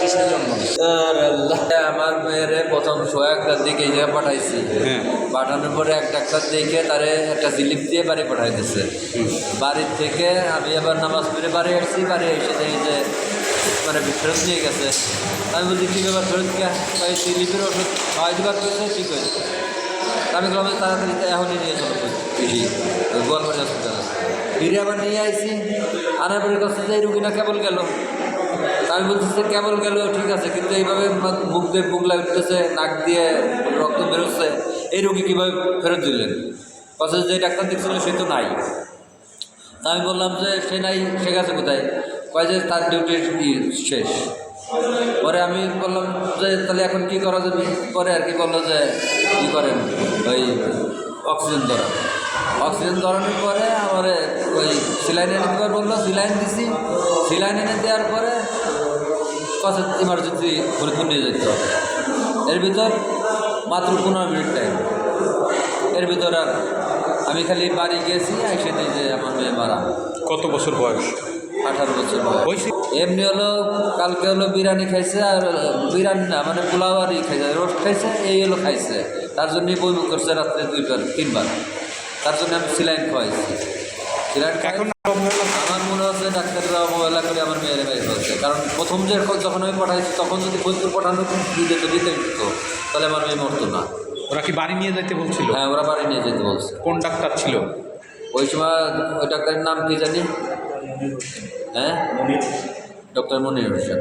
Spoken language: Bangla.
কিসের জন্য? আমার মেয়েরে প্রথম 1:00টার দিকে জায়গা পাঠাইছি। পাঠানোর পরে এক ডাক্তার দেখে তারে একটা স্লিপ দিয়ে বাড়ি পাঠাই দিচ্ছে। বাড়ির থেকে আমি আবার নামাজ পড়ে বাড়ি আসছি। বাড়ি এসে দেখি যে মানে ফেরত নিয়ে গেছে। আমি বলছি কী ব্যাপার ফেরত কে? তাই স্লিপের ওষুধ খাওয়াই দিবার করছে, ঠিক হয়েছে। আমি বললাম তাড়াতাড়ি এখনই নিয়ে চলো বেশি গোয়ালবাড়ি হসপিটালে। ফিরে আবার নিয়ে আইসি। আনার পরে কাছে যে এই রুগীটা কেবল গেল। আমি বলতেছি কেবল গেল, ঠিক আছে, কিন্তু এইভাবে মুখ দিয়ে বুগলা উঠতেছে, নাক দিয়ে রক্ত বেরোচ্ছে, এই রুগী কীভাবে ফেরত দিলেন? কাছে যে ডাক্তার দেখছিল সে তো নাই। তা আমি বললাম যে সে নাই, সে গেছে কোথায়? কয় যে তার ডিউটির শেষ। পরে আমি বললাম যে তাহলে এখন কী করা যাবে? পরে আর কি বললো যে কী করেন ওই অক্সিজেন ধরান। অক্সিজেন ধরানোর পরে আমার ওই সিলাইন এনে দেওয়ার বললো, সিলাইন দিছি। সিলাইন এনে দেওয়ার পরে কত ইমার্জেন্সি ফরিদপুর নিয়ে যেতে হবে। এর ভিতর মাত্র 15 মিনিট টাইম। এর ভিতর আর আমি খালি বাড়ি গিয়েছি, এসে দিই যে আমার মেয়ে মারা। কত বছর বয়স? 18 বছর বয়স। এমনি হলো কালকে হলো বিরিয়ানি খাইছে, আর বিরিয়ানি না মানে পোলাও আর খাইছে, রোস্ট খাইছে, এই হলো খাইছে। তার জন্যই বই করছে রাত্রে 2-3 বার। তার জন্য আমি সিলাইন খাওয়াইছি। সিলাইন এখন আমার মনে হচ্ছে ডাক্তাররা অবহেলা করে আমার মেয়ের বাইরে হচ্ছে। কারণ প্রথম যে যখন আমি পাঠাইছি তখন যদি ফরিদপুর পাঠানো দিতে দিত তাহলে আমার মেয়ে মরতো না। ওরা কি বাড়ি নিয়ে যেতে বলছিল? হ্যাঁ, ওরা বাড়ি নিয়ে যেতে বলছে। কোন ডাক্তার ছিল ওই সময়? ওই ডাক্তারের নাম কি জানি? হ্যাঁ, ডক্টর মনির হোসেন।